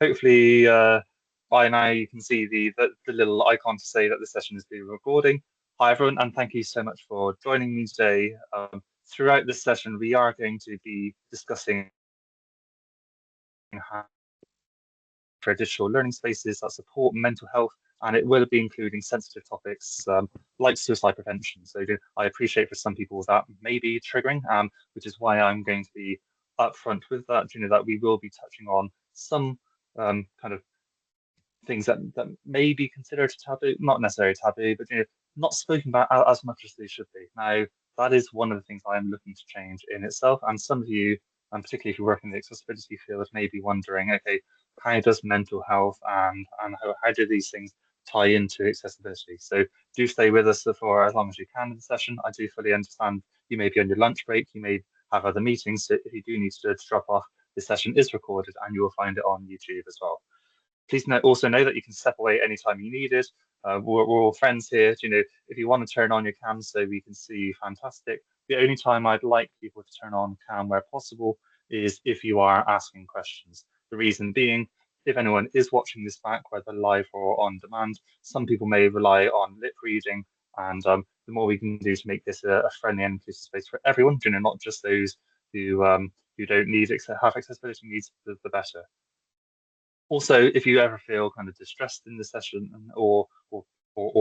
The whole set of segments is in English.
hopefully by now you can see the little icon to say that the session is being recording. Hi everyone, and thank you so much for joining me today. Throughout this session, we are going to be discussing how for digital learning spaces that support mental health, and it will be including sensitive topics like suicide prevention. So I appreciate for some people that may be triggering, which is why I'm going to be upfront with that. That we will be touching on some kind of things that may be considered taboo, not necessarily taboo, but not spoken about as much as they should be. Now, that is one of the things I am looking to change in itself. And some of you, and particularly if you work in the accessibility field, may be wondering, okay, how does mental health and how do these things tie into accessibility? So do stay with us for as long as you can in the session. I do fully understand you may be on your lunch break, you may have other meetings. So if you do need to drop off, this session is recorded and you will find it on YouTube as well. Please also know that you can step away anytime you need it. We're all friends here. If you want to turn on your cam so we can see you, fantastic. The only time I'd like people to turn on cam where possible is if you are asking questions. The reason being, if anyone is watching this back, whether live or on demand, some people may rely on lip reading, and the more we can do to make this a friendly and inclusive space for everyone, not just those who don't have accessibility needs, the better. Also, if you ever feel kind of distressed in the session or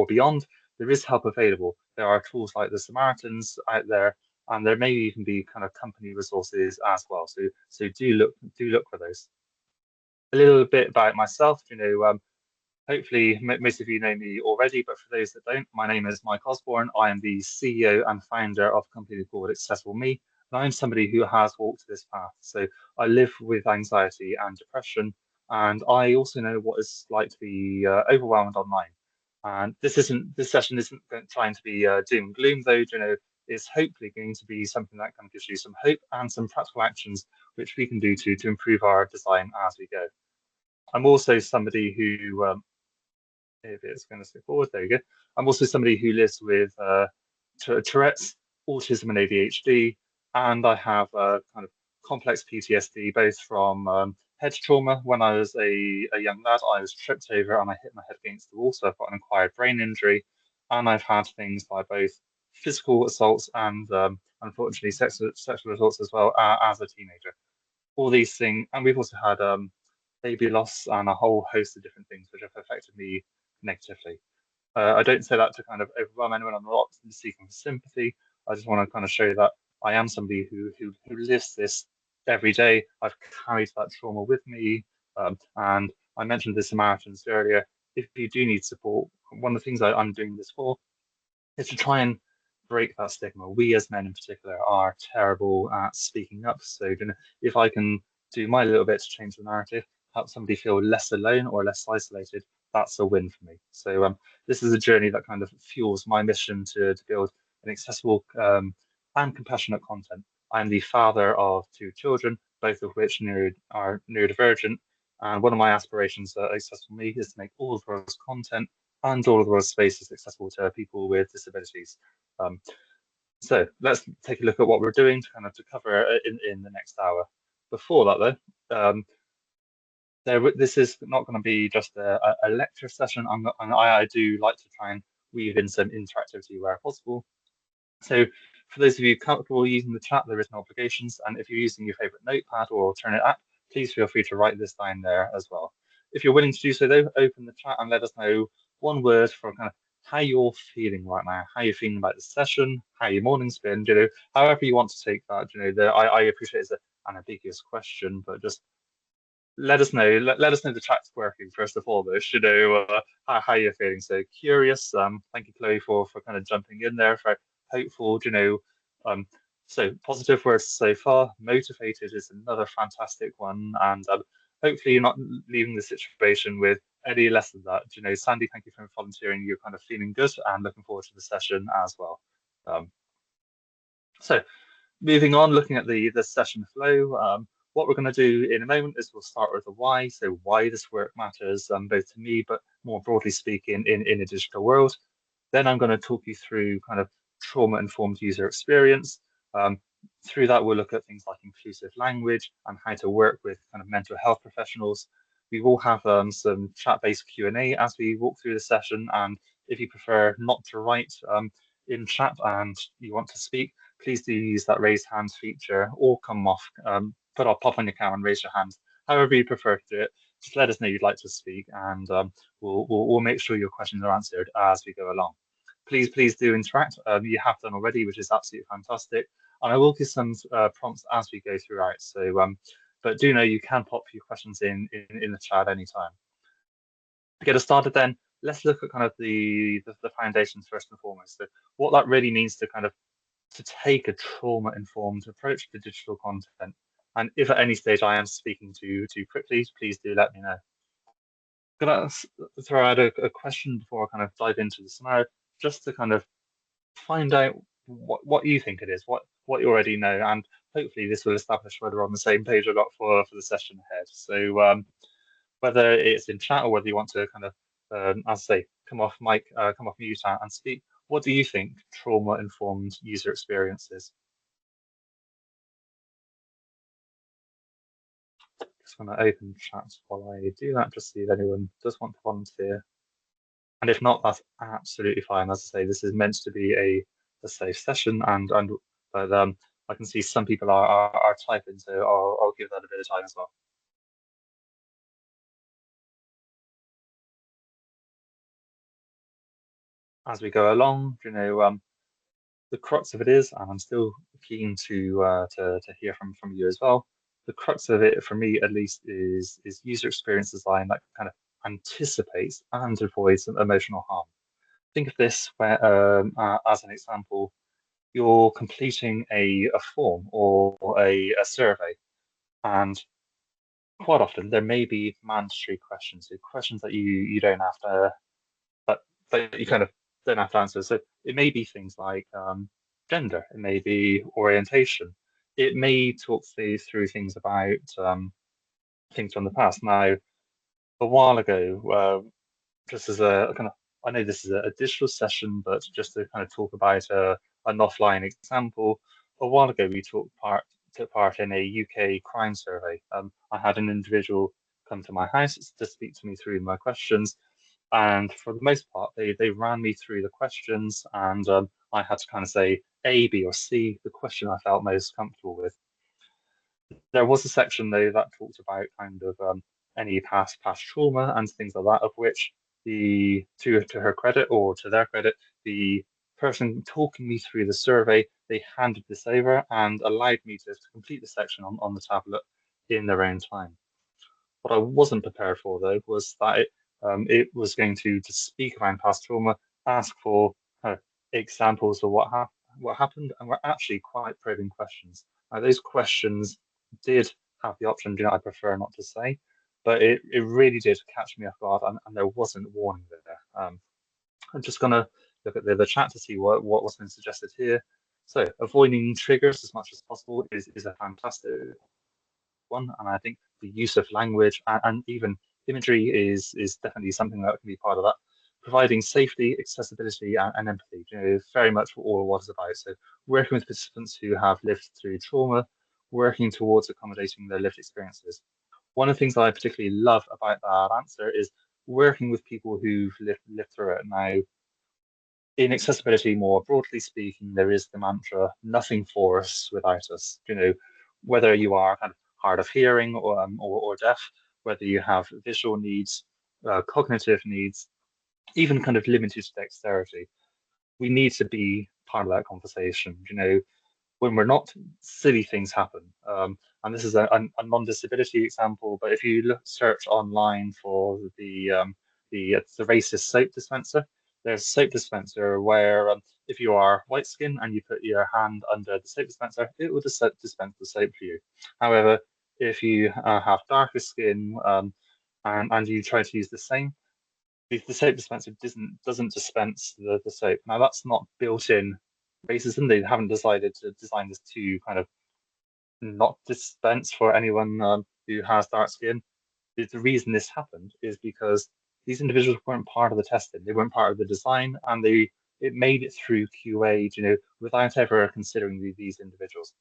beyond, there is help available. There are tools like the Samaritans out there, and there may even be kind of company resources as well. So do look for those. A little bit about myself. Hopefully most of you know me already, but for those that don't, my name is Mike Osborne. I am the CEO and founder of a company called Accessible Me. And I'm somebody who has walked this path. So I live with anxiety and depression, and I also know what it's like to be overwhelmed online. And this session isn't trying to be doom and gloom, though. It's hopefully going to be something that kind of gives you some hope and some practical actions which we can do to improve our design as we go. I'm also somebody who if it's going to step forward, there you go. I'm also somebody who lives with Tourette's, autism, and ADHD, and I have kind of complex PTSD, both from head trauma. When I was a young lad, I was tripped over and I hit my head against the wall, so I've got an acquired brain injury, and I've had things like both physical assaults and unfortunately sexual assaults as well as a teenager. All these things, and we've also had baby loss and a whole host of different things which have affected me negatively. I don't say that to kind of overwhelm anyone. I'm not seeking for sympathy. I just want to kind of show that I am somebody who lives this every day. I've carried that trauma with me, and I mentioned the Samaritans earlier. If you do need support, one of the things I'm doing this for is to try and break that stigma. We as men in particular are terrible at speaking up. So if I can do my little bit to change the narrative, help somebody feel less alone or less isolated, that's a win for me. So this is a journey that kind of fuels my mission to build an accessible and compassionate content. I'm the father of 2 children, both of which are neurodivergent. And one of my aspirations at Accessible Me is to make all of the world's content and all of the world's spaces accessible to people with disabilities. So let's take a look at what we're doing to cover in the next hour. Before that, though, this is not going to be just a lecture session. I do like to try and weave in some interactivity where possible. So for those of you comfortable using the chat, there is no obligations. And if you're using your favorite notepad or alternate app, please feel free to write this down there as well. If you're willing to do so, though, open the chat and let us know one word for kind of how you're feeling right now, how you're feeling about the session, how your morning's been, however you want to take that. I appreciate it's an ambiguous question, but just let us know. Let us know the chat's working first of all, how you're feeling. So curious. Thank you, Chloe, for kind of jumping in there. For hopeful, so positive words so far. Motivated is another fantastic one, and hopefully you're not leaving the situation with any less than that. Sandy, thank you for volunteering. You're kind of feeling good and looking forward to the session as well. So moving on, looking at the session flow. What we're going to do in a moment is we'll start with the why, so why this work matters, both to me, but more broadly speaking, in a digital world. Then I'm going to talk you through kind of trauma-informed user experience. Through that, we'll look at things like inclusive language and how to work with kind of mental health professionals. We will have some chat-based Q&A as we walk through the session, and if you prefer not to write in chat and you want to speak, please do use that raise hand feature or come off, pop on your camera and raise your hand. However you prefer to do it, just let us know you'd like to speak, and we'll make sure your questions are answered as we go along. Please do interact. You have done already, which is absolutely fantastic. And I will give some prompts as we go throughout. So, but do know you can pop your questions in the chat anytime. To get us started, then let's look at kind of the foundations first and foremost. So, what that really means to kind of to take a trauma-informed approach to digital content. And if at any stage I am speaking too quickly, please do let me know. Gonna throw out a question before I kind of dive into the scenario, just to kind of find out what you think it is, what you already know, and hopefully this will establish whether we're on the same page or not for the session ahead. So whether it's in chat or whether you want to kind of, as I say, come off mic, come off mute and speak, what do you think trauma-informed user experience is? Just going to open chat while I do that, just see if anyone does want to volunteer. And if not, that's absolutely fine. As I say, this is meant to be a safe session, but I can see some people are typing, so I'll give that a bit of time as well. As we go along, the crux of it is, and I'm still keen to hear from you as well. The crux of it, for me at least, is user experience design that kind of anticipates and avoids emotional harm. Think of this as an example. You're completing a form or a survey, and quite often there may be mandatory questions, so questions that you don't have to that you kind of don't have to answer. So it may be things like gender, it may be orientation, it may talk through things about things from the past. Now, a while ago, just as a kind of, I know this is a digital session, but just to kind of talk about an offline example, a while ago we took part in a UK crime survey. I had an individual come to my house to speak to me through my questions, and for the most part, they ran me through the questions, and I had to kind of say A, B, or C, the question I felt most comfortable with. There was a section though that talked about kind of any past trauma and things like that, of which the to her credit or to their credit, the person talking me through the survey, they handed this over and allowed me to complete the section on the tablet in their own time. What I wasn't prepared for though was that it was going to speak around past trauma, ask for examples of what happened, and were actually quite probing questions. Now, those questions did have the option, I prefer not to say, but it really did catch me off guard, and there wasn't warning there. I'm just gonna look at the chat to see what's been suggested here. So avoiding triggers as much as possible is a fantastic one, and I think the use of language and even imagery is definitely something that can be part of that. Providing safety, accessibility, and empathy, very much what all it was about. So working with participants who have lived through trauma, working towards accommodating their lived experiences. One of the things that I particularly love about that answer is working with people who've lived through it. Now, in accessibility, more broadly speaking, there is the mantra, nothing for us without us. Whether you are kind of hard of hearing or deaf, whether you have visual needs, cognitive needs, even kind of limited dexterity, we need to be part of that conversation. When we're not, silly things happen. And this is a non-disability example, but if you search online for the racist soap dispenser, there's a soap dispenser where if you are white skin and you put your hand under the soap dispenser, it will just dispense the soap for you. However, if you have darker skin and you try to use the same, the soap dispenser doesn't dispense the soap. Now that's not built-in racism. They haven't decided to design this to kind of not dispense for anyone who has dark skin. The reason this happened is because these individuals weren't part of the testing. They weren't part of the design, and it made it through QA, without ever considering these individuals.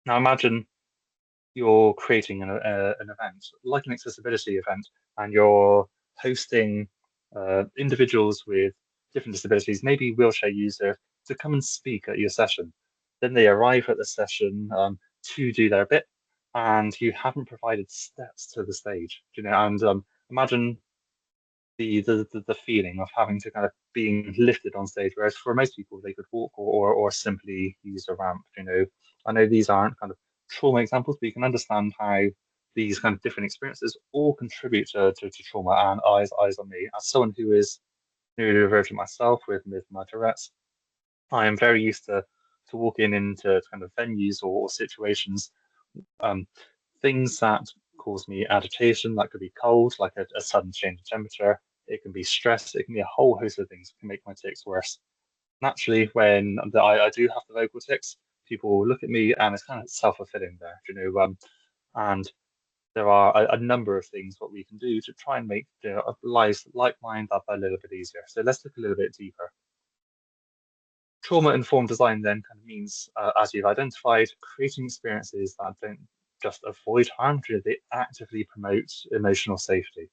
Now imagine you're creating an event, like an accessibility event, and you're hosting individuals with different disabilities, maybe wheelchair user, to come and speak at your session. Then they arrive at the session to do their bit, and you haven't provided steps to the stage. And imagine the feeling of having to kind of being lifted on stage, whereas for most people they could walk or simply use a ramp. I know these aren't kind of trauma examples, but you can understand how these kind of different experiences all contribute to trauma. And eyes on me, as someone who is neurodivergent myself with my Tourette's, I am very used to walking into kind of venues or situations, um, things that cause me agitation. That could be cold, like a sudden change in temperature. It can be stress. It can be a whole host of things that can make my tics worse. Naturally, when I do have the vocal tics, people look at me and it's kind of self-fulfilling there, and there are a number of things what we can do to try and make lives like mine that a little bit easier. So let's look a little bit deeper. Trauma-informed design then kind of means, as you've identified, creating experiences that don't just avoid harm, they actively promote emotional safety.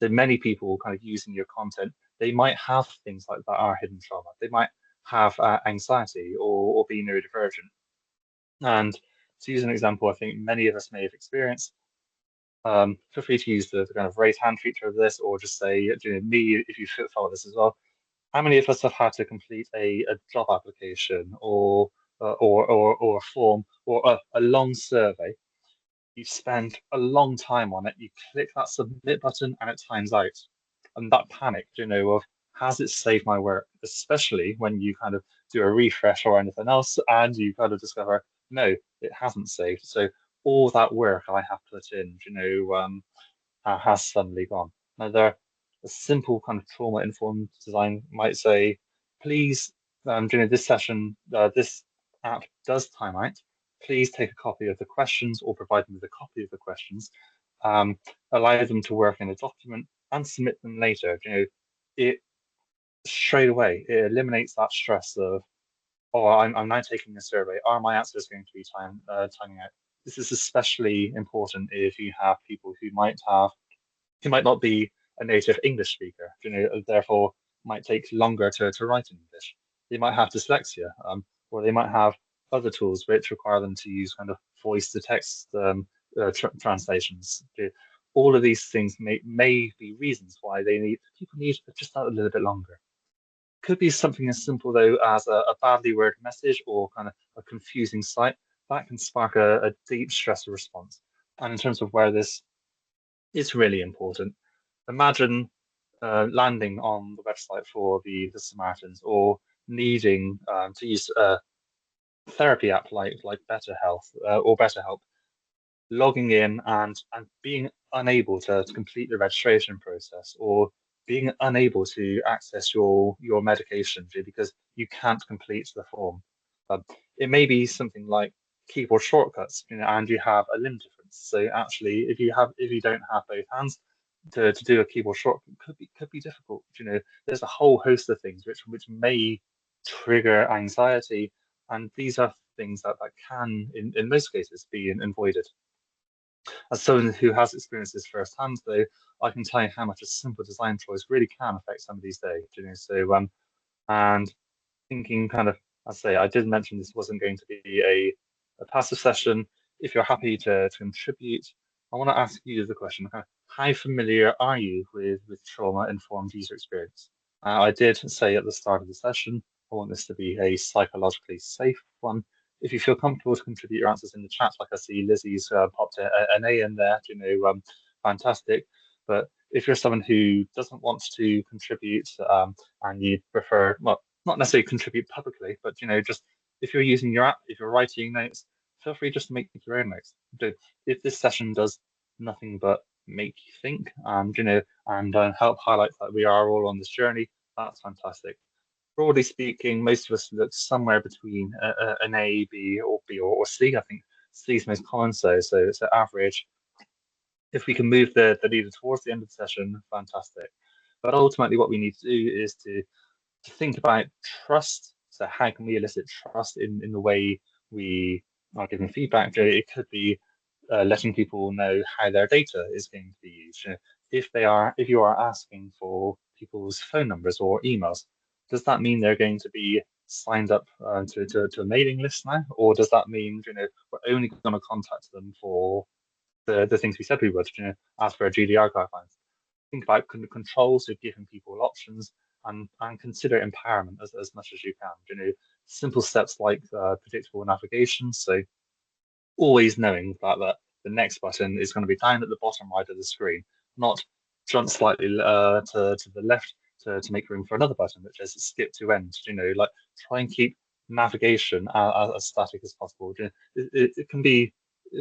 So many people kind of using your content, they might have things like that are hidden trauma. They might have anxiety or be neurodivergent. And to use an example, I think many of us may have experienced. Feel free to use the kind of raise hand feature of this, or just say, me, if you follow this as well. How many of us have had to complete a job application or a form or a long survey? You spend a long time on it. You click that submit button and it times out. And that panic, of has it saved my work? Especially when you kind of do a refresh or anything else and you kind of discover, no, it hasn't saved. So all that work I have put in, has suddenly gone. Now, a simple kind of trauma-informed design might say, please, during this session, this app does time out. Please take a copy of the questions or provide them with a copy of the questions. Allow them to work in a document and submit them later. It straight away, it eliminates that stress of, oh, I'm now taking a survey. Are my answers going to be timing out? This is especially important if you have people who might not be a native English speaker, therefore might take longer to write in English. They might have dyslexia, or they might have other tools which require them to use kind of voice to text translations. All of these things may be reasons why people need just a little bit longer. Could be something as simple though as a badly worded message or kind of a confusing site that can spark a deep stress response. And in terms of where this is really important, imagine landing on the website for the Samaritans or needing to use a therapy app like BetterHelp, logging in and being unable to complete the registration process or being unable to access your medication because you can't complete the form. Um, it may be something like keyboard shortcuts, and you have a limb difference. So actually, if you don't have both hands, to do a keyboard shortcut could be difficult. There's a whole host of things which may trigger anxiety, and these are things that can, in most cases, be avoided. As someone who has experienced this firsthand, though, I can tell you how much a simple design choice really can affect somebody's day. So and thinking kind of, I say, I did mention this wasn't going to be a passive session. If you're happy to contribute, I want to ask you the question, how familiar are you with trauma-informed user experience? I did say at the start of the session, I want this to be a psychologically safe one. If you feel comfortable to contribute your answers in the chat, like I see Lizzie's popped an A in there, fantastic. But if you're someone who doesn't want to contribute and you prefer, well, not necessarily contribute publicly, but just if you're using your app, if you're writing notes, feel free just to make your own notes. If this session does nothing but make you think and help highlight that we are all on this journey, that's fantastic. Broadly speaking, most of us look somewhere between an A, B, or C. I think C is most common, so it's an average. If we can move the leader towards the end of the session, fantastic. But ultimately, what we need to do is to think about trust. So how can we elicit trust in the way we are giving feedback? It could be letting people know how their data is going to be used. If you are asking for people's phone numbers or emails, does that mean they're going to be signed up to a mailing list now, or does that mean we're only going to contact them for the things we said we would, as per GDPR guidelines? Think about controls of giving people options and consider empowerment as much as you can. Simple steps like predictable navigation. So always knowing that the next button is going to be down at the bottom right of the screen, not jump slightly to the left to make room for another button that says skip to end. Like try and keep navigation as static as possible. It can be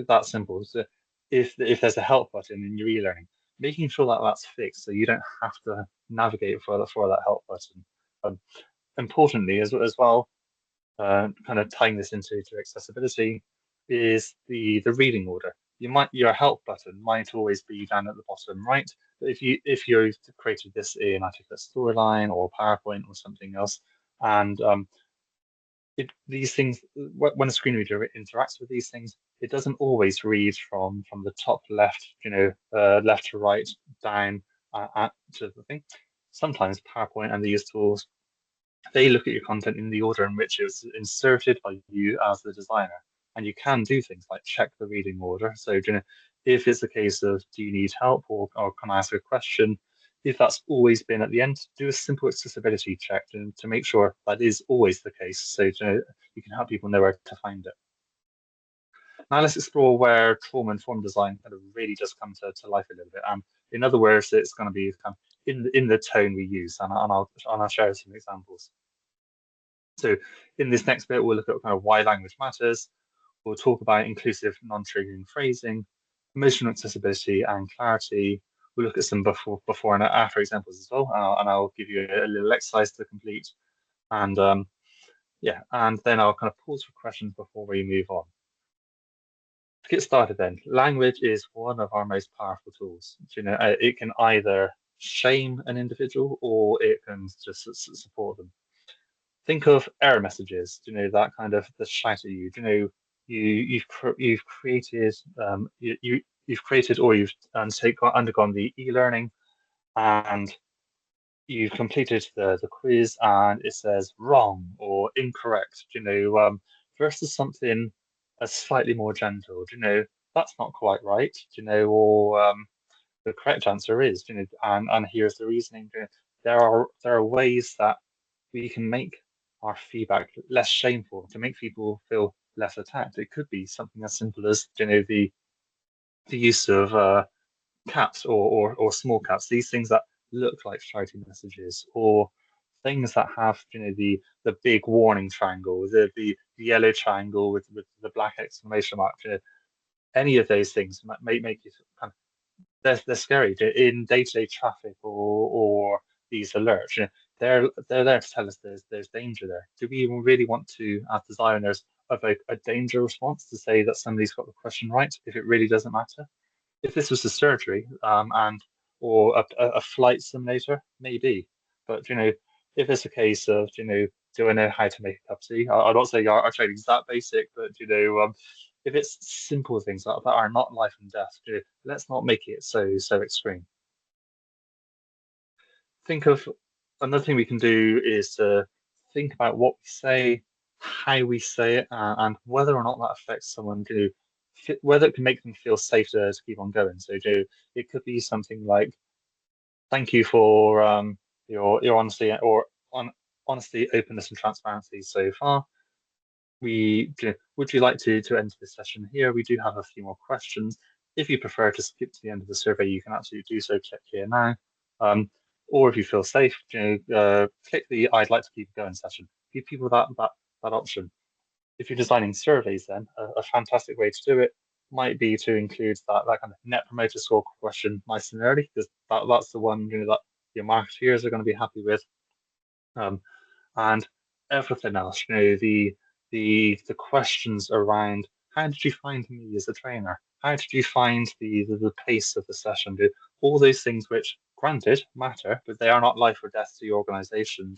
that simple. So if there's a help button in your e-learning, making sure that that's fixed so you don't have to navigate for that help button. Importantly, as well, kind of tying this into accessibility, is the reading order. Your help button might always be down at the bottom right, but if you created this in I think a storyline or PowerPoint or something else, and these things, when a screen reader interacts with these things, it doesn't always read from the top left, left to right, down to the thing. Sometimes PowerPoint and these tools, they look at your content in the order in which it was inserted by you as the designer. And you can do things like check the reading order. So, if it's a case of do you need help or can I ask a question, if that's always been at the end, do a simple accessibility check to make sure that is always the case. So, you can help people know where to find it. Now let's explore where trauma-informed design kind of really does come to life a little bit. And in other words, it's going to be kind of in the tone we use, and I'll share some examples. So in this next bit, we'll look at kind of why language matters. We'll talk about inclusive, non-triggering phrasing, emotional accessibility and clarity. We'll look at some before and after examples as well, and I'll give you a little exercise to complete. And yeah, and then I'll kind of pause for questions before we move on. To get started then, language is one of our most powerful tools. It can either shame an individual or it can just support them. Think of error messages, that kind of the shout at you. You've created you've created or you've undergone the e-learning and you've completed the quiz and it says wrong or incorrect, versus something slightly more gentle, that's not quite right, or the correct answer is, and here's the reasoning. There are ways that we can make our feedback less shameful to make people feel less attacked. It could be something as simple as, the use of caps or small caps, these things that look like shouting messages, or things that have, the big warning triangle, the yellow triangle with the black exclamation mark. Any of those things may make you kind of, they're scary in day-to-day traffic or these alerts. They're there to tell us there's danger there. Do we even really want to, as designers, evoke a danger response to say that somebody's got the question right if it really doesn't matter? If this was a surgery and or a flight simulator, maybe. But if it's a case of do I know how to make a cup of tea? I'm not saying our training's that basic, but if it's simple things that are not life and death, let's not make it so extreme. Think of another thing we can do is to think about what we say, how we say it, and whether or not that affects someone, whether it can make them feel safe to keep on going. So it could be something like, thank you for your honesty or honesty, openness, and transparency so far. Would you like to end this session here? We do have a few more questions. If you prefer to skip to the end of the survey, you can absolutely do so. Click here now. Or if you feel safe, click the I'd like to keep going session. Give people that option. If you're designing surveys, then a fantastic way to do it might be to include that kind of net promoter score question nice and early, because that's the one that your marketeers are going to be happy with. And everything else, the questions around how did you find me as a trainer? How did you find the pace of the session? All those things which, granted, matter, but they are not life or death to your organization.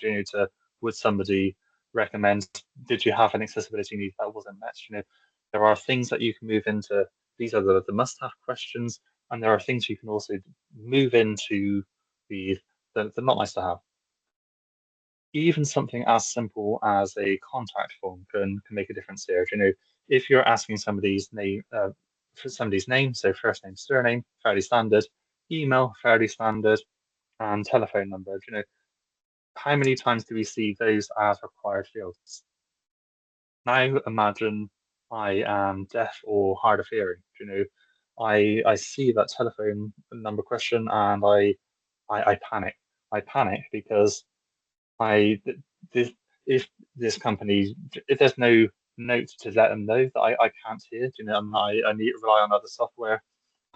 Would somebody recommend, did you have an accessibility need that wasn't met? There are things that you can move into These are the must-have questions, and there are things you can also move into the not nice to have. Even something as simple as a contact form can make a difference here. If you're asking somebody's name, for somebody's name, so first name, surname, fairly standard, email, fairly standard, and telephone number. How many times do we see those as required fields? Now imagine I am deaf or hard of hearing. I see that telephone number question and I panic. I panic because I this if this company if there's no note to let them know that I can't hear, and I need to rely on other software,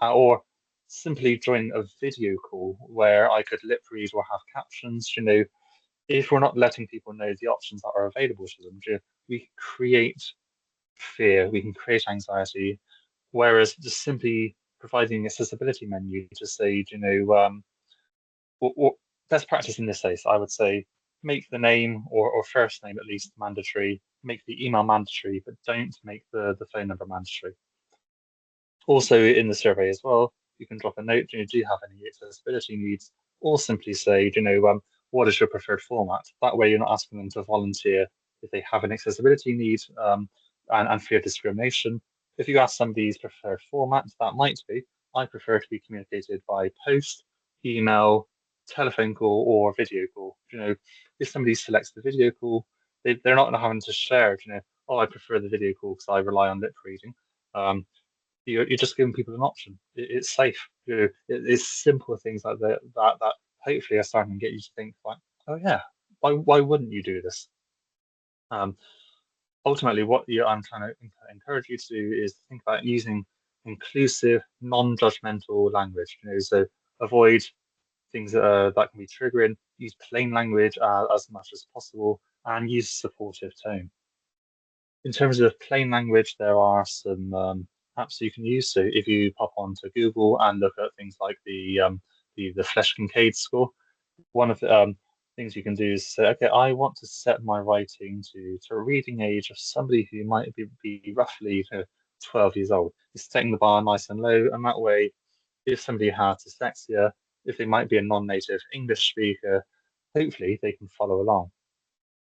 or simply join a video call where I could lip read or have captions. If we're not letting people know the options that are available to them, we create fear, we can create anxiety, whereas just simply providing an accessibility menu to say, what best practice in this case, I would say make the name or first name at least mandatory, make the email mandatory, but don't make the phone number mandatory. Also in the survey as well, you can drop a note, do you have any accessibility needs? Or simply say, what is your preferred format? That way you're not asking them to volunteer if they have an accessibility need and fear discrimination. If you ask somebody's preferred format, that might be, I prefer to be communicated by post, email, telephone call, or video call. If somebody selects the video call, they're not having to share, oh, I prefer the video call because I rely on lip reading. You're just giving people an option. It's safe. It's simple things like that hopefully are starting to get you to think like, oh yeah, why wouldn't you do this? Um, Ultimately, what I'm trying to encourage you to do is to think about using inclusive, non-judgmental language. So avoid things that can be triggering. Use plain language as much as possible, and use supportive tone. In terms of plain language, there are some apps you can use. So if you pop onto Google and look at things like the Flesch Kincaid score, one of the things you can do is say, okay, I want to set my writing to a reading age of somebody who might be roughly 12 years old. It's setting the bar nice and low, and that way, if somebody has dyslexia, if they might be a non-native English speaker, hopefully they can follow along.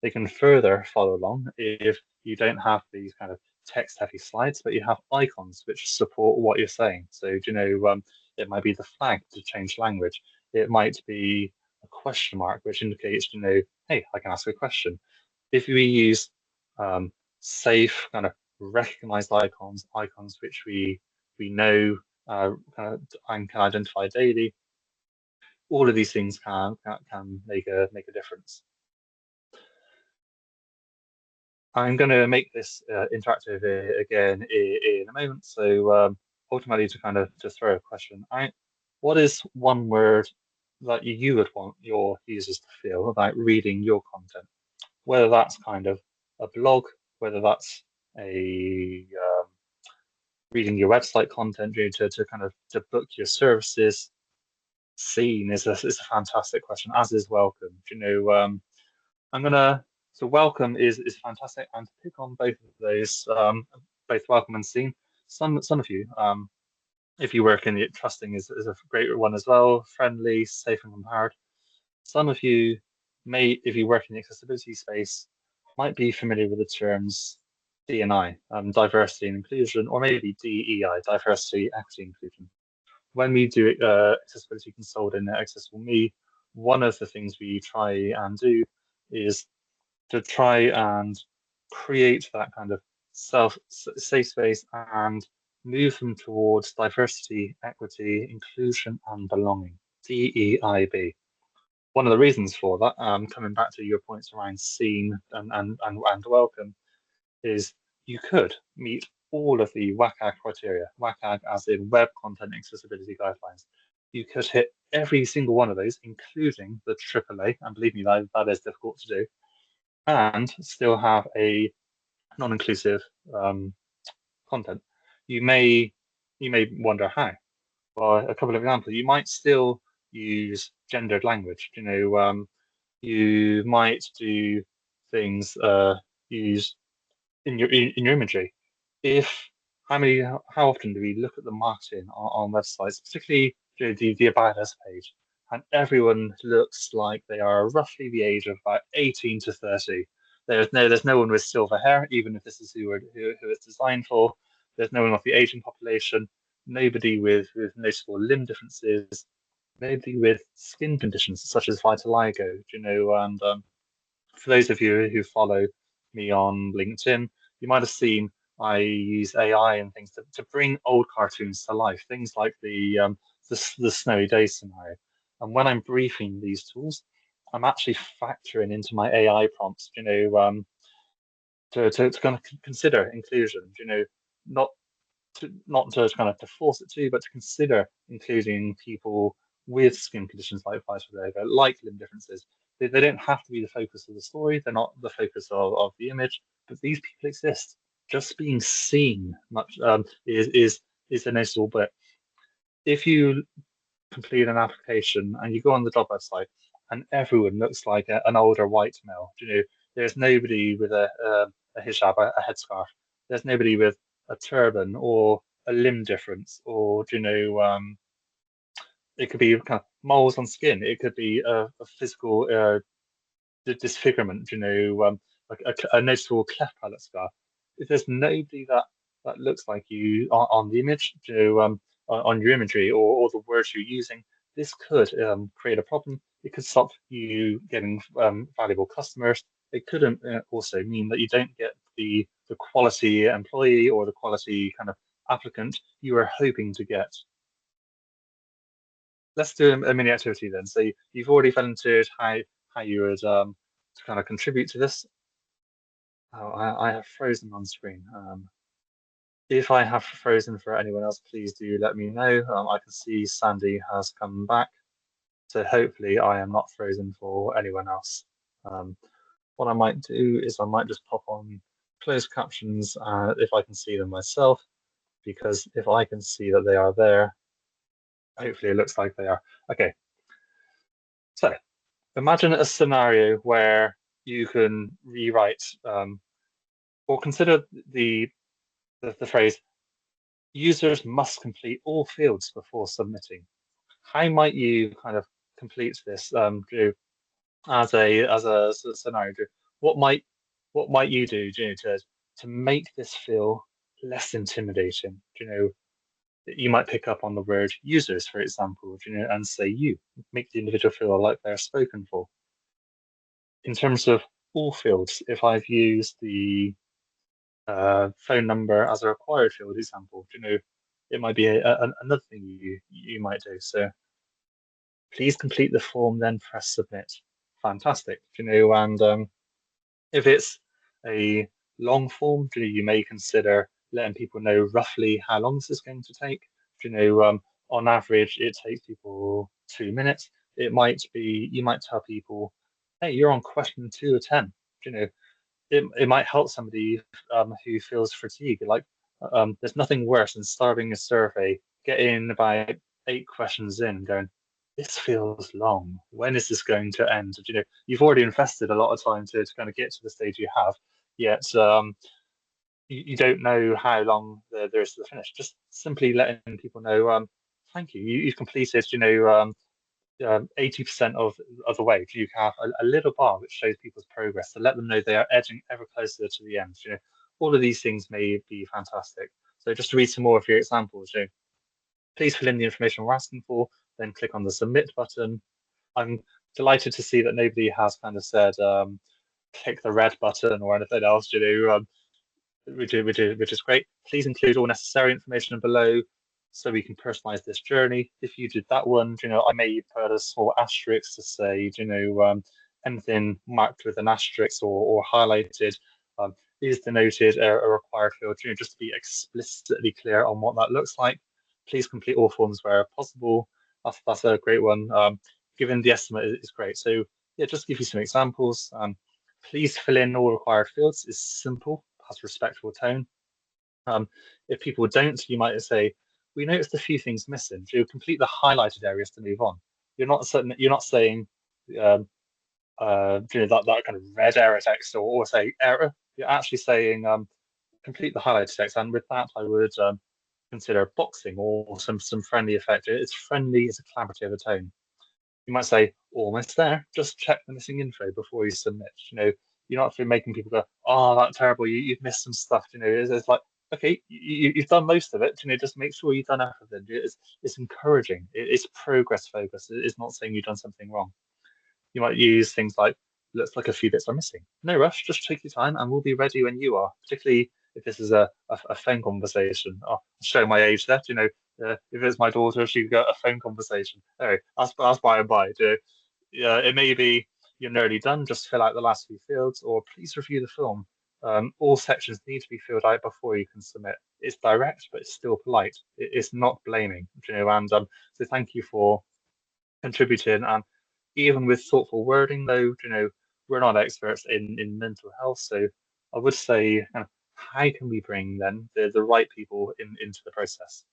They can further follow along if you don't have these kind of text-heavy slides, but you have icons which support what you're saying. So, it might be the flag to change language. It might be a question mark, which indicates, hey, I can ask a question. If we use safe, kind of recognized icons which we know and can identify daily, all of these things can make a difference. I'm going to make this interactive again in a moment. So ultimately, to kind of just throw a question out, what is one word that you would want your users to feel about reading your content? Whether that's kind of a blog, whether that's a reading your website content, to kind of to book your services. Seen is a fantastic question, as is welcome. I'm gonna so welcome is fantastic, and to pick on both of those, both welcome and seen. Some of you, if you work in the trusting is a great one as well. Friendly, safe, and compared. Some of you may, if you work in the accessibility space, might be familiar with the terms D&I, diversity and inclusion, or maybe DEI, diversity, equity, inclusion. When we do accessibility consulting at Accessible Me, one of the things we try and do is to try and create that kind of safe space and move them towards diversity, equity, inclusion, and belonging. DEIB. One of the reasons for that, coming back to your points around seen and welcome, is you could meet all of the WCAG criteria, WCAG as in Web Content Accessibility Guidelines. You could hit every single one of those, including the AAA, and believe me, that is difficult to do, and still have a non-inclusive content. You may wonder how. Well, a couple of examples. You might still use gendered language. You might do things use in your imagery. If how often do we look at the marketing on websites, particularly the About Us page, and everyone looks like they are roughly the age of about 18 to 30. There's no one with silver hair, even if this is who it's designed for. There's no one of the Asian population, nobody with noticeable limb differences, nobody with skin conditions such as vitiligo, and for those of you who follow me on LinkedIn, you might have seen I use AI and things to bring old cartoons to life, things like the snowy day scenario. And when I'm briefing these tools, I'm actually factoring into my AI prompts, to kind of consider inclusion, not not to kind of to force it to, but to consider including people with skin conditions like vitiligo, like limb differences. They don't have to be the focus of the story. They're not the focus of the image, but these people exist. Just being seen much is a noticeable bit. If you complete an application and you go on the job website and everyone looks like an older white male, there's nobody with a hijab, a headscarf. There's nobody with a turban or a limb difference, or it could be kind of moles on skin. It could be a physical disfigurement, like a noticeable cleft palate scar. If there's nobody that looks like you on the image, on your imagery or the words you're using, this could create a problem. It could stop you getting valuable customers. It could also mean that you don't get the quality employee or the quality kind of applicant you were hoping to get. Let's do a mini activity then. So you've already volunteered how you would to kind of contribute to this. Oh, I have frozen on screen. If I have frozen for anyone else, please do let me know. I can see Sandy has come back, so hopefully I am not frozen for anyone else. What I might do is I might just pop on closed captions if I can see them myself, because if I can see that they are there, hopefully it looks like they are. Okay, so imagine a scenario where you can rewrite or consider the phrase users must complete all fields before submitting. How might you kind of complete this, Drew, as a scenario, Drew? What might what might you do, to make this feel less intimidating? You might pick up on the word users, for example, and say you, make the individual feel like they're spoken for. In terms of all fields, if I've used the phone number as a required field example, it might be another thing you might do. So please complete the form, then press submit. Fantastic, and if it's a long form, you may consider letting people know roughly how long this is going to take. On average, it takes people 2 minutes. It might be you might tell people, hey, you're on question 2 of 10. You know, it might help somebody who feels fatigued. Like there's nothing worse than starting a survey, getting about 8 questions in, going, this feels long. When is this going to end? You've already invested a lot of time to kind of get to the stage you have, yet you don't know how long there is to the finish. Just simply letting people know, thank you. You've completed, 80% of the way. You have a little bar which shows people's progress to let them know they are edging ever closer to the end. All of these things may be fantastic. So just to read some more of your examples, please fill in the information we're asking for, then click on the submit button. I'm delighted to see that nobody has kind of said click the red button or anything else, which is great. Please include all necessary information below so we can personalize this journey. If you did that one, I may put a small asterisk to say, anything marked with an asterisk or highlighted is denoted a required field, just to be explicitly clear on what that looks like. Please complete all forms where possible. That's a great one. Given the estimate is great. So yeah, just to give you some examples. Please fill in all required fields is simple, has a respectful tone. If people don't, you might say, we noticed a few things missing. You complete the highlighted areas to move on. You're not saying that kind of red error text or say error. You're actually saying complete the highlight text, and with that, I would consider boxing or some friendly effect. It's friendly, it's a collaborative tone. You might say, almost there, just check the missing info before you submit. You're not making people go, oh, that's terrible, you've missed some stuff. It's like, okay, you've done most of it. Just make sure you've done everything. It's encouraging. It's progress focused. It's not saying you've done something wrong. You might use things like, looks like a few bits are missing. No rush, just take your time and we'll be ready when you are, particularly if this is a phone conversation. Oh, I'll show my age there. If it's my daughter, she'd got a phone conversation. Oh, that's by and by. Yeah, it may be you're nearly done, just fill out the last few fields, or please review the film. All sections need to be filled out before you can submit. It's direct, but it's still polite. It's not blaming, and so thank you for contributing. And even with thoughtful wording, though, we're not experts in mental health. So I would say, how can we bring then the right people into the process?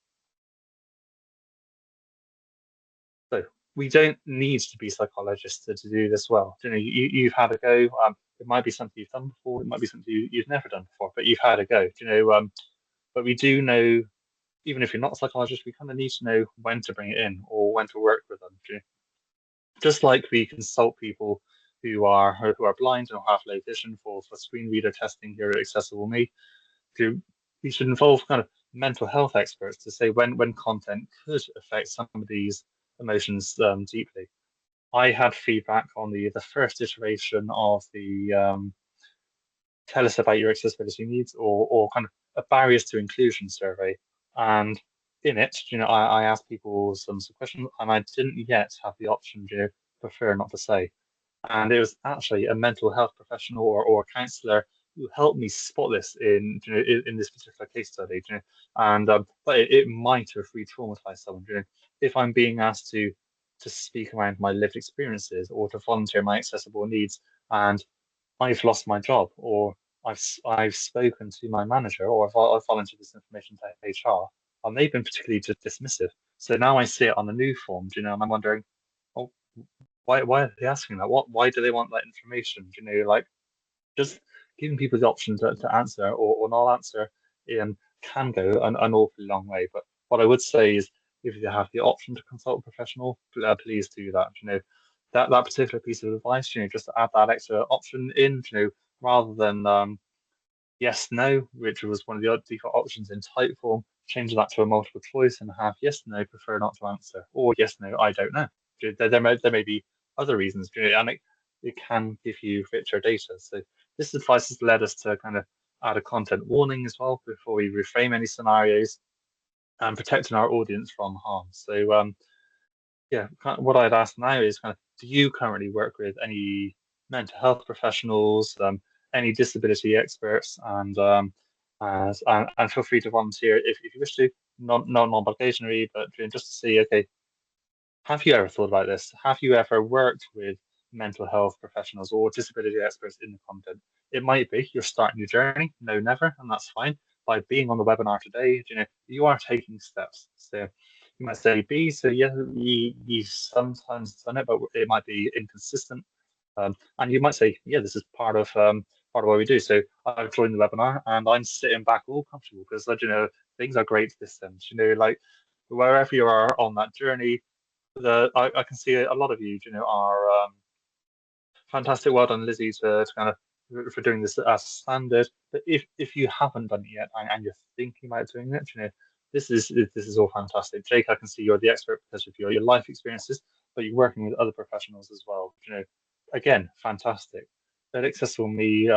So we don't need to be psychologists to do this well. You've had a go. It might be something you've done before. It might be something you've never done before, but you've had a go. But we do know, even if you're not a psychologist, we kind of need to know when to bring it in or when to work with them. Just like we consult people who are blind and have low vision for screen reader testing here at Accessible Me, we should involve kind of mental health experts to say when content could affect somebody's emotions deeply. I had feedback on the first iteration of the tell us about your accessibility needs or kind of a barriers to inclusion survey. And in it, I asked people some questions and I didn't yet have the option, prefer not to say. And it was actually a mental health professional or a counselor who helped me spot this in this particular case study. And but it might have re-traumatized someone. If I'm being asked to speak around my lived experiences or to volunteer my accessible needs, and I've lost my job, or I've spoken to my manager, or I've volunteered this information to HR, and they've been particularly dismissive. So now I see it on a new form, and I'm wondering, oh, why are they asking that? Why do they want that information? Like just giving people the option to answer or not answer can go an awfully long way. But what I would say is if you have the option to consult a professional, please do that. That particular piece of advice, just to add that extra option in, rather than yes, no, which was one of the default options in type form, change that to a multiple choice and have yes, no, prefer not to answer, or yes, no, I don't know. There may be other reasons, and it can give you richer data. So this advice has led us to kind of add a content warning as well before we reframe any scenarios and protecting our audience from harm. So yeah, what I'd ask now is kind of, do you currently work with any mental health professionals, any disability experts, and feel free to volunteer if you wish to, non-obligationary, but just to see, okay, have you ever thought about this? Have you ever worked with mental health professionals or disability experts in the content? It might be you're starting your journey. No, never, and that's fine. By being on the webinar today, you are taking steps. So you might say B, so yeah, you sometimes done it, but it might be inconsistent. And you might say, yeah, this is part of what we do. So I've joined the webinar and I'm sitting back all comfortable because things are great this end. Like wherever you are on that journey, I can see a lot of you, are fantastic. Well done, Lizzie, to kind of for doing this as standard. But if you haven't done it yet and you're thinking about doing it, this is all fantastic. Jake, I can see you're the expert because of your life experiences, but you're working with other professionals as well. Again, fantastic. At Accessible Me,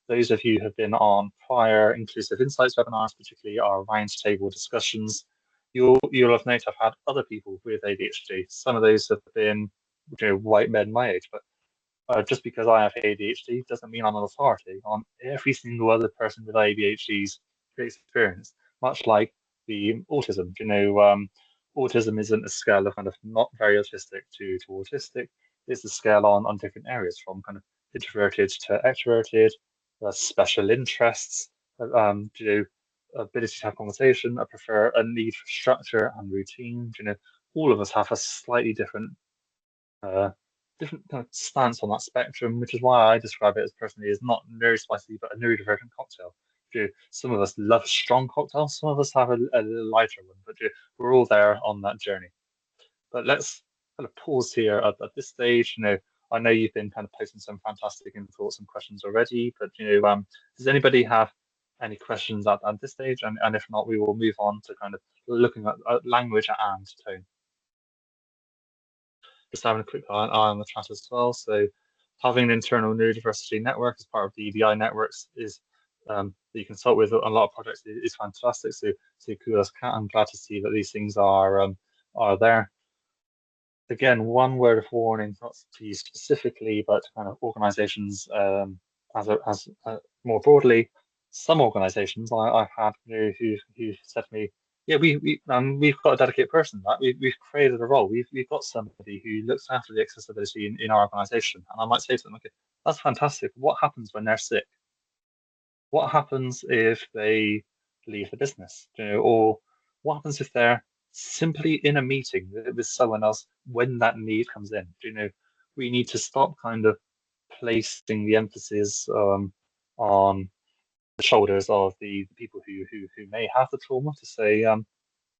those of you who have been on prior Inclusive Insights webinars, particularly our roundtable discussions, you'll have noticed I've had other people with ADHD. Some of those have been white men my age, but just because I have ADHD doesn't mean I'm an authority on every single other person with ADHD's experience. Much like the autism, autism isn't a scale of kind of not very autistic to autistic. It's a scale on different areas from kind of introverted to extroverted, special interests, ability to have conversation. I prefer a need for structure and routine. All of us have a slightly uh, different kind of stance on that spectrum, which is why I describe it as personally as not neuro spicy, but a neurodivergent cocktail. Some of us love strong cocktails, some of us have a lighter one, but we're all there on that journey. But let's kind of pause here at this stage. I know you've been kind of posting some fantastic thoughts and questions already, but does anybody have any questions at this stage? And if not, we will move on to kind of looking at language and tone. Just having a quick eye on the chat as well. So having an internal neurodiversity network as part of the EDI networks is that you consult with on a lot of projects is fantastic. So kudos, Kat. I'm glad to see that these things are there. Again, one word of warning, not to you specifically, but kind of organizations as more broadly. Some organizations I've had who said to me, yeah, we've got a dedicated person, right? We've created a role. We've got somebody who looks after the accessibility in our organization. And I might say to them, okay, that's fantastic. What happens when they're sick? What happens if they leave the business? Or what happens if they're simply in a meeting with someone else when that need comes in? We need to stop kind of placing the emphasis on the shoulders of the people who may have the trauma to say,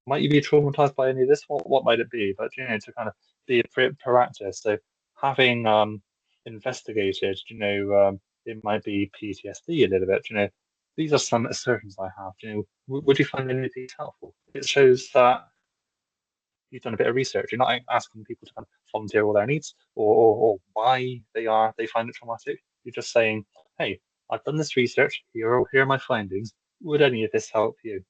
might you be traumatized by any of this? What might it be? But to kind of be proactive. So having investigated, it might be PTSD a little bit. These are some assertions I have. Would you find any of these helpful? It shows that you've done a bit of research. You're not asking people to kind of volunteer all their needs or why they find it traumatic. You're just saying, hey, I've done this research. Here are my findings. Would any of this help you?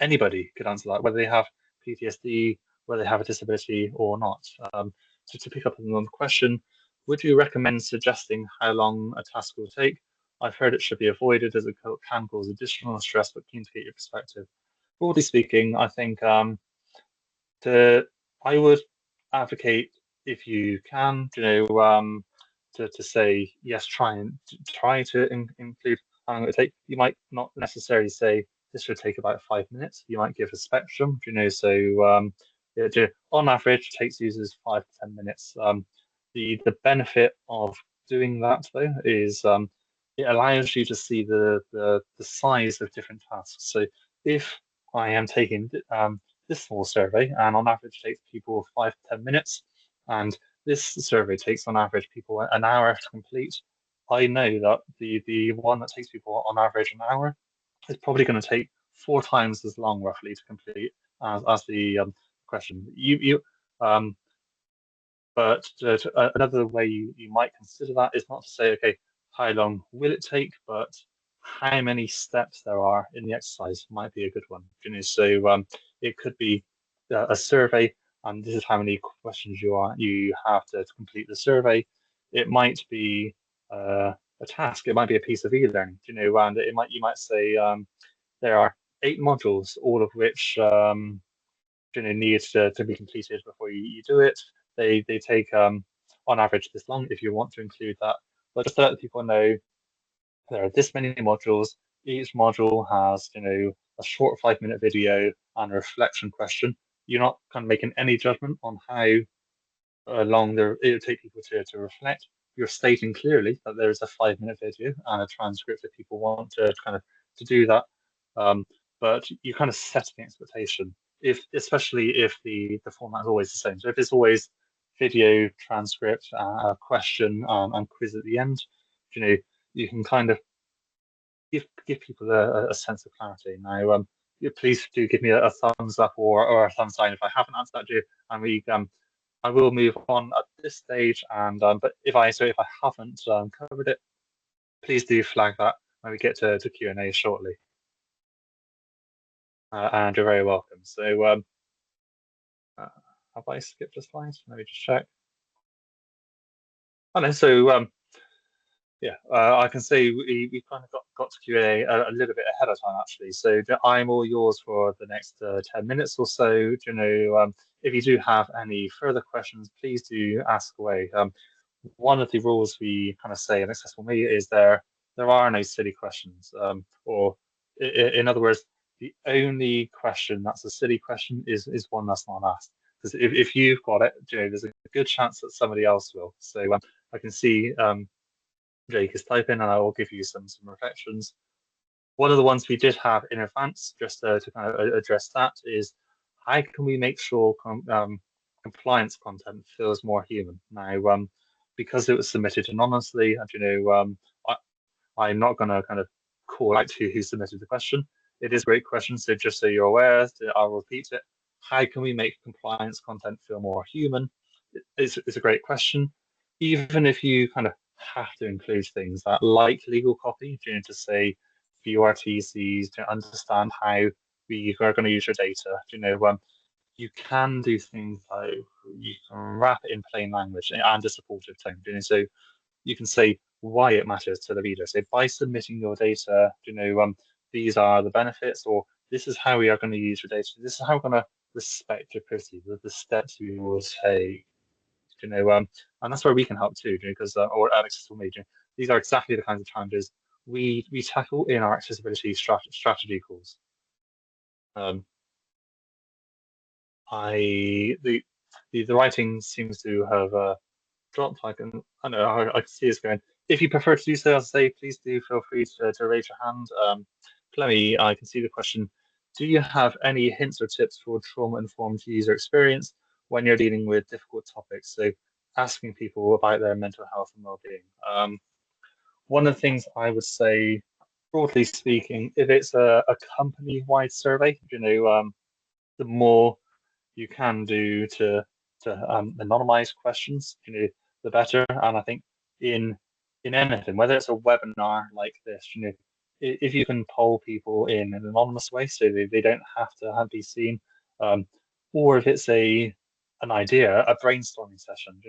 Anybody could answer that, whether they have PTSD, whether they have a disability or not. So to pick up on the question, would you recommend suggesting how long a task will take? I've heard it should be avoided as it can cause additional stress, but keen to get your perspective. Broadly speaking, I think I would advocate if you can, to say yes, try to include how long it take. You might not necessarily say this should take about 5 minutes. You might give a spectrum, on average, it takes users 5 to 10 minutes. The benefit of doing that though is it allows you to see the size of different tasks. So if I am taking this small survey, and on average takes people 5 to 10 minutes, and this survey takes on average people an hour to complete. I know that the one that takes people on average an hour is probably going to take 4 times as long roughly to complete as the question. Um, but another way you might consider that is not to say, okay, how long will it take, but how many steps there are in the exercise might be a good one. So it could be a survey, and this is how many questions you have to complete the survey. It might be a task. It might be a piece of e-learning. And you might say there are 8 modules, all of which need to be completed before you do it. They take on average this long if you want to include that. But just to let people know, there are this many modules. Each module has a short 5-minute video and a reflection question. You're not kind of making any judgment on how long it'll take people to reflect. You're stating clearly that there is a 5-minute video and a transcript if people want to kind of to do that. But you kind of set an expectation, especially if the format is always the same. So if it's always video, transcript, question, and quiz at the end, you can kind of give people a sense of clarity. Now, please do give me a thumbs up or a thumbs down if I haven't answered that, and I will move on at this stage. And but if I haven't covered it, please do flag that when we get to Q&A shortly. And you're very welcome. So have I skipped a slide? Let me just check. Oh no, so yeah, I can see we kind of got to Q&A a little bit ahead of time actually. So I'm all yours for the next 10 minutes or so. If you do have any further questions, please do ask away. One of the rules we kind of say in Accessible Me is there are no silly questions. Or in other words, the only question that's a silly question is one that's not asked. Because if you've got it, there's a good chance that somebody else will. So I can see Jake is typing, and I will give you some reflections. One of the ones we did have in advance, just to kind of address that, is how can we make sure compliance content feels more human? Now, because it was submitted anonymously, and I'm not going to kind of call out who submitted the question. It is a great question, so just so you're aware, I'll repeat it. How can we make compliance content feel more human? It's a great question. Even if you kind of have to include things that, like legal copy, to say URTCs, to understand how we are going to use your data, you can do things like you can wrap it in plain language and a supportive tone. So you can say why it matters to the reader. So by submitting your data, these are the benefits, or this is how we are going to use your data. This is how we're going to respect your privacy, the steps we will take, and that's where we can help too, because or at Accessible Me, these are exactly the kinds of challenges we tackle in our accessibility strategy calls. Um, the writing seems to have dropped. I know I can see it's going. If you prefer to do so, as I say, please do feel free to raise your hand. Clemmy, I can see the question. Do you have any hints or tips for trauma-informed user experience when you're dealing with difficult topics? So asking people about their mental health and well-being. One of the things I would say, broadly speaking, if it's a company-wide survey, the more you can do to anonymize questions, the better. And I think in in anything, whether it's a webinar like this, if you can poll people in an anonymous way, so they don't have to be seen, um, or if it's an idea, a brainstorming session,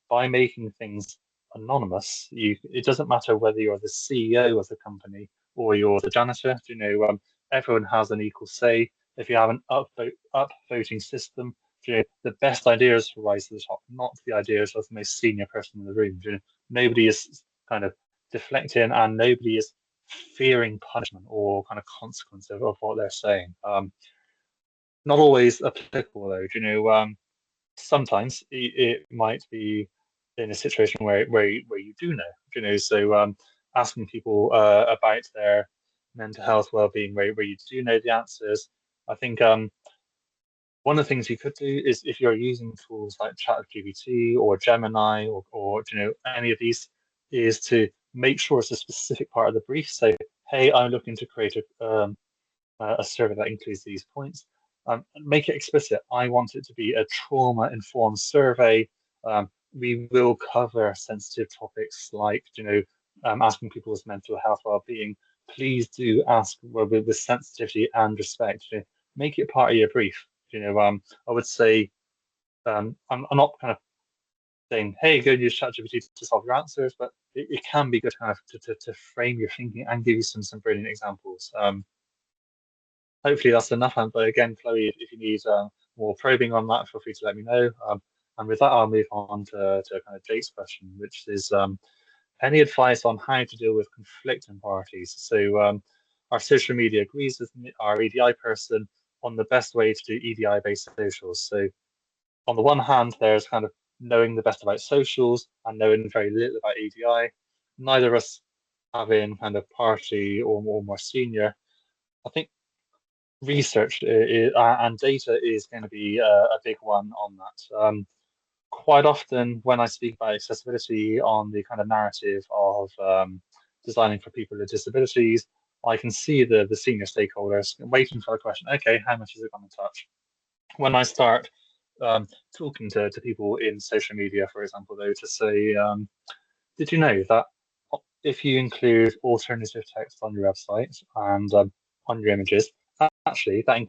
by making things anonymous, it doesn't matter whether you're the CEO of the company or you're the janitor. Everyone has an equal say. If you have an upvoting system, the best ideas rise to the top, not the ideas of the most senior person in the room. Nobody is kind of deflecting, and nobody is fearing punishment or kind of consequence of what they're saying. Not always applicable though. Sometimes it might be in a situation where you do know. So asking people about their mental health well-being where you do know the answers. I think one of the things you could do is, if you're using tools like ChatGPT or Gemini or any of these, is to make sure it's a specific part of the brief. So, hey, I'm looking to create a survey that includes these points. Make it explicit. I want it to be a trauma-informed survey. We will cover sensitive topics like, asking people's mental health well-being. Please do ask with sensitivity and respect. Make it part of your brief. I would say I'm not kind of saying, hey, go and use ChatGPT to solve your answers, but it can be good kind of to frame your thinking and give you some brilliant examples. Hopefully that's enough. But again, Chloe, if you need more probing on that, feel free to let me know. And with that, I'll move on to kind of Jake's question, which is any advice on how to deal with conflicting parties? So our social media agrees with our EDI person on the best way to do EDI-based socials. So on the one hand, there's kind of knowing the best about socials and knowing very little about EDI. Neither of us having kind of party or more senior. I think research and data is going to be a big one on that. Quite often, when I speak about accessibility on the kind of narrative of designing for people with disabilities, I can see the senior stakeholders waiting for the question. Okay, how much is it going to touch? When I start talking to people in social media, for example, though, to say, did you know that if you include alternative text on your website and on your images, actually that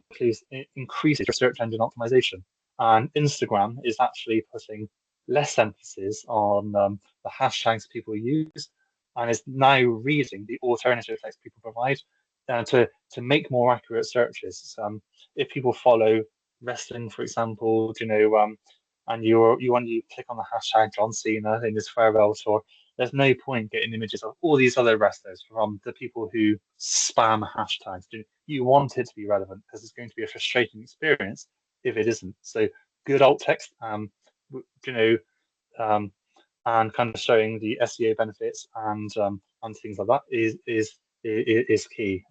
increases your search engine optimization. And Instagram is actually putting less emphasis on the hashtags people use, and is now reading the alternative text people provide to make more accurate searches. If people follow wrestling, for example, and when you click on the hashtag John Cena in his farewell tour, there's no point getting images of all these other wrestlers from the people who spam hashtags. You want it to be relevant because it's going to be a frustrating experience if it isn't. So good alt text, you know, and kind of showing the SEO benefits and things like that is is key.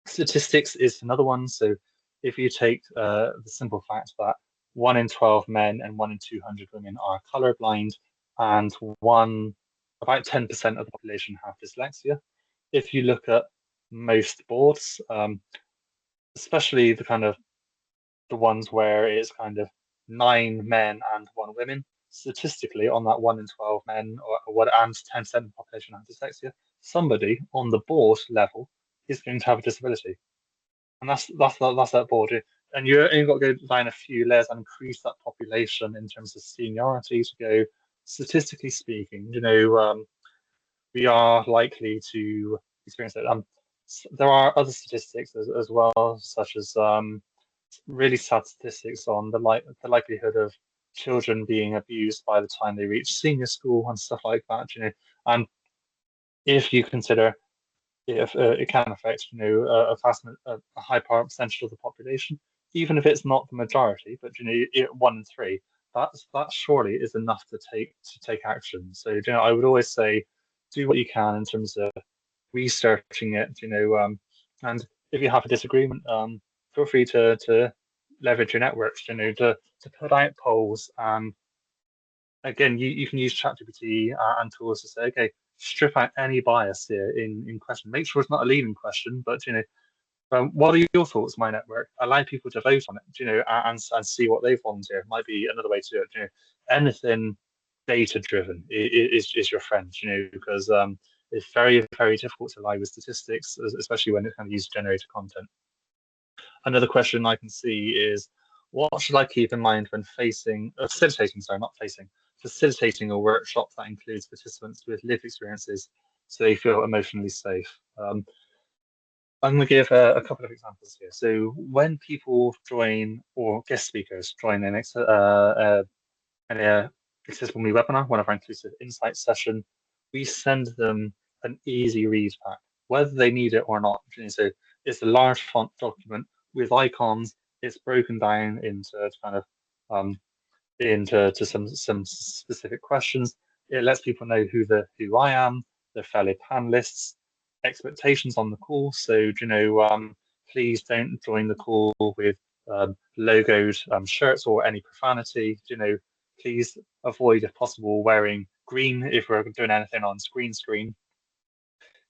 Statistics is another one. So if you take the simple fact that 1 in 12 men and 1 in 200 women are colorblind, and about 10% of the population have dyslexia. If you look at most boards, especially the ones where it's kind of 9 men and 1 woman, statistically on that 1 in 12 men or what and 10% of the population have dyslexia, somebody on the board level is going to have a disability. And that's that board. And you've got to go down a few layers and increase that population in terms of seniority to go, statistically speaking, we are likely to experience it. There are other statistics as well, such as really sad statistics on the likelihood of children being abused by the time they reach senior school and stuff like that. And if you consider if it can affect, a high percentage of the population, even if it's not the majority, but 1 in 3, that surely is enough to take action. So I would always say, do what you can in terms of researching it, and if you have a disagreement, feel free to leverage your networks, to put out polls. Again, you can use ChatGPT and tools to say, okay, strip out any bias here in question. Make sure it's not a leading question, but what are your thoughts, my network? Allow people to vote on it, and see what they volunteer. Might be another way to do it. Anything data driven is your friend, because it's very, very difficult to lie with statistics, especially when it's kind of user generated content. Another question I can see is, what should I keep in mind when facilitating a workshop that includes participants with lived experiences so they feel emotionally safe? I'm going to give a couple of examples here. So when people join, or guest speakers join an Accessible Me webinar, one of our inclusive insight session, we send them an easy read pack, whether they need it or not. So it's a large font document with icons. It's broken down into um, some specific questions. It lets people know who I am, their fellow panelists, expectations on the call. So please don't join the call with logoed shirts or any profanity. Please avoid, if possible, wearing green if we're doing anything on screen.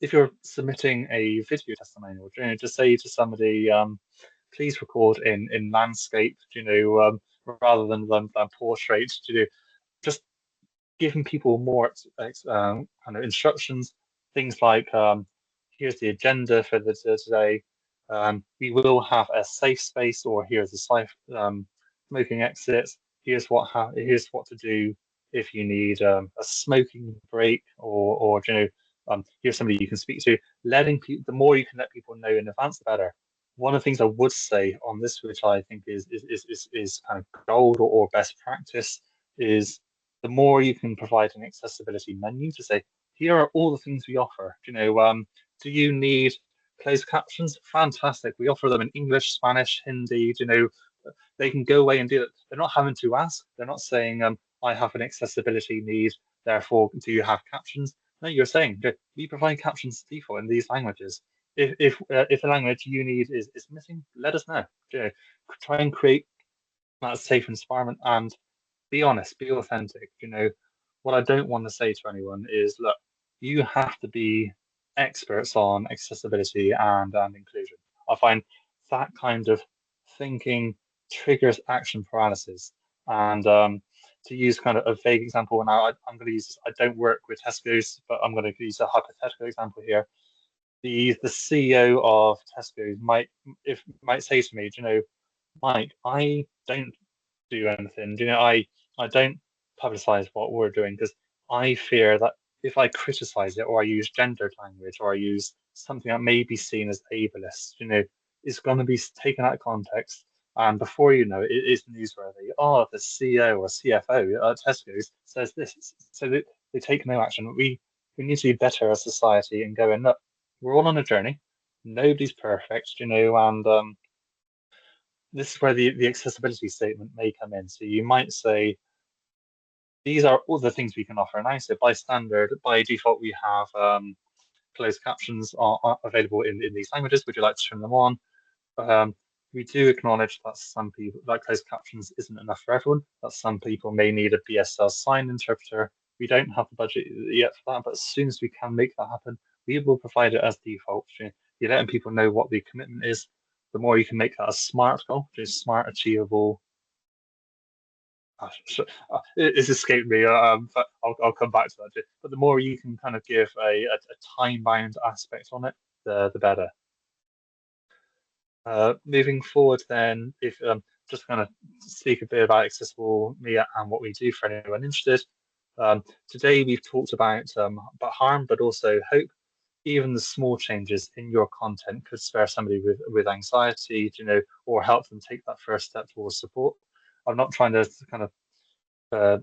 If you're submitting a video testimonial, just say to somebody, please record in landscape, rather than portrait. Just giving people more kind of instructions, things like, here's the agenda for today. We will have a safe space, or here's a safe smoking exit. Here's what to do if you need a smoking break, or here's somebody you can speak to. Letting people, the more you can let people know in advance, the better. One of the things I would say on this, which I think is kind of gold or best practice, is the more you can provide an accessibility menu to say, here are all the things we offer. Do you need closed captions? Fantastic. We offer them in English, Spanish, Hindi. They can go away and do it. They're not having to ask. They're not saying, I have an accessibility need, therefore, do you have captions? No, you're saying, we provide captions default in these languages. If the language you need is missing, let us know. Try and create that safe environment, and be honest, be authentic. What I don't want to say to anyone is, look, you have to be experts on accessibility and inclusion. I find that kind of thinking triggers action paralysis. And to use kind of a vague example, now I'm going to use this. I don't work with Tesco's, but I'm going to use a hypothetical example here. The CEO of Tesco's might say to me, Mike, I don't do anything. I don't publicize what we're doing because I fear that if I criticize it, or I use gendered language, or I use something that may be seen as ableist, it's going to be taken out of context. And before you know it, it is newsworthy. Oh, the CEO or CFO at Tesco's says this. So they take no action. We need to be better as a society and go, and look, we're all on a journey. Nobody's perfect, and this is where the accessibility statement may come in. So you might say, these are all the things we can offer. And I say, by standard, by default, we have closed captions are available in these languages. Would you like to turn them on? Um, we do acknowledge that some people, like closed captions isn't enough for everyone, that some people may need a BSL sign interpreter. We don't have the budget yet for that, but as soon as we can make that happen, we will provide it as default. You're letting people know what the commitment is. The more you can make that a SMART goal, which is smart, achievable. It's escaped me, but I'll come back to that. But the more you can kind of give a time-bound aspect on it, the better. Moving forward, then, if just kind of speak a bit about Accessible Me and what we do for anyone interested. Today we've talked about harm, but also hope. Even the small changes in your content could spare somebody with anxiety, or help them take that first step towards support. I'm not trying to kind of uh,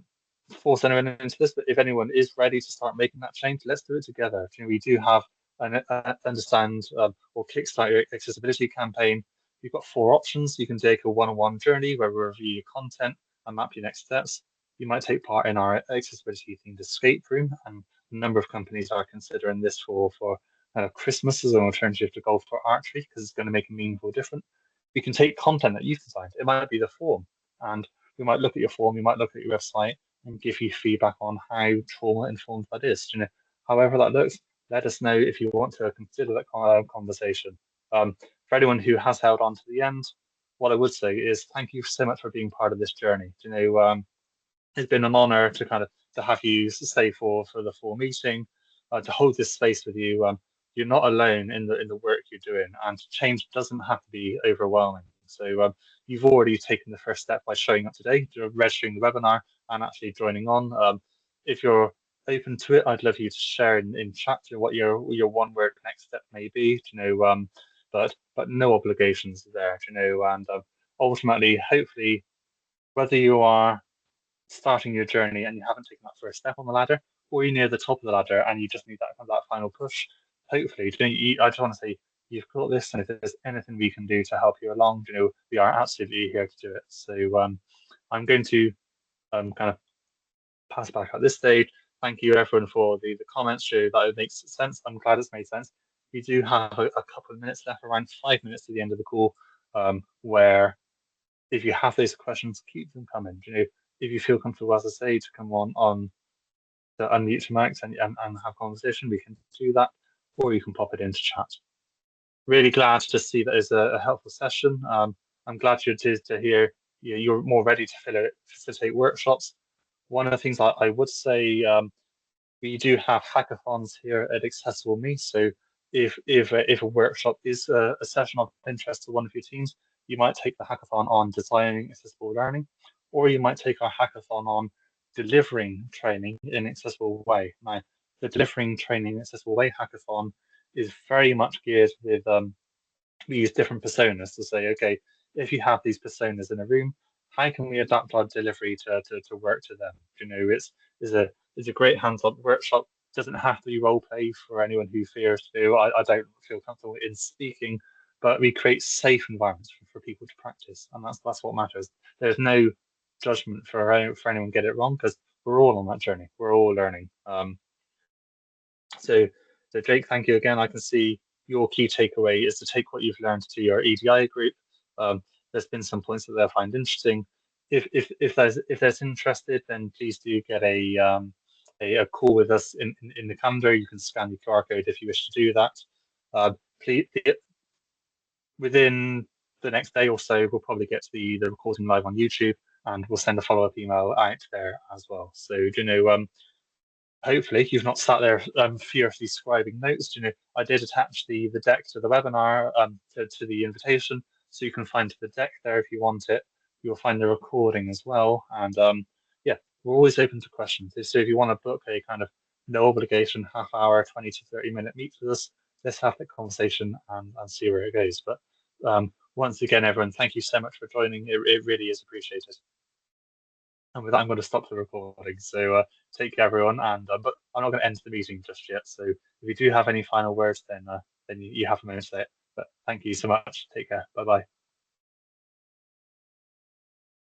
force anyone into this, but if anyone is ready to start making that change, let's do it together. We do have an understand or kickstart your accessibility campaign. You've got 4 options. You can take a one-on-one journey where we review your content and map your next steps. You might take part in our accessibility themed escape room, and a number of companies are considering this for Christmas as an alternative to golf or archery because it's going to make a meaningful difference. We can take content that you've designed. It might be the form, and we might look at your form, we might look at your website and give you feedback on how trauma informed that is. However that looks, let us know if you want to consider that conversation. For anyone who has held on to the end, what I would say is thank you so much for being part of this journey. It's been an honor to have you stay for the full meeting, to hold this space with you. You're not alone in the work you're doing, and change doesn't have to be overwhelming. So you've already taken the first step by showing up today, registering the webinar, and actually joining on. If you're open to it, I'd love you to share in chat what your one word next step may be. But no obligations there. And ultimately, hopefully, whether you are starting your journey and you haven't taken that first step on the ladder, or you're near the top of the ladder and you just need that final push, hopefully, I just want to say you've got this, and if there's anything we can do to help you along, we are absolutely here to do it. So I'm going to kind of pass back at this stage. Thank you everyone for the comments. That it makes sense. I'm glad it's made sense. We do have a couple of minutes left, around 5 minutes to the end of the call, where if you have those questions, keep them coming. If you feel comfortable, as I say, to come on to unmute your mics and have conversation, we can do that, or you can pop it into chat. Really glad to see that it's a helpful session. I'm glad to hear you're more ready to facilitate workshops. One of the things I would say, we do have hackathons here at Accessible Me. So if a workshop is a session of interest to one of your teams, you might take the hackathon on designing accessible learning, or you might take our hackathon on delivering training in an accessible way. Now, the delivering training in an accessible way hackathon is very much geared with we use different personas to say, okay, if you have these personas in a room, how can we adapt our delivery to work to them? It's a great hands-on workshop. Doesn't have to be role play for anyone who fears to. I don't feel comfortable in speaking, but we create safe environments for people to practice, and that's what matters. There's no judgment for anyone get it wrong, because we're all on that journey. We're all learning. So Jake, thank you again. I can see your key takeaway is to take what you've learned to your EDI group. There's been some points that they'll find interesting. If there's interested, then please do get a call with us in the calendar. You can scan the QR code if you wish to do that. Please, within the next day or so, we'll probably get the recording live on YouTube, and we'll send a follow-up email out there as well. So hopefully you've not sat there furiously scribing notes. I did attach the deck to the webinar, to the invitation, so you can find the deck there if you want it. You'll find the recording as well, and yeah, we're always open to questions. So if you want to book a kind of no obligation half-hour, 20 to 30-minute meet with us, let's have that conversation and see where it goes. But once again, everyone, thank you so much for joining. It really is appreciated. And with that, I'm going to stop the recording. So take care, everyone. And but I'm not going to end the meeting just yet. So if you do have any final words, then you have a moment to say it. But thank you so much. Take care. Bye bye.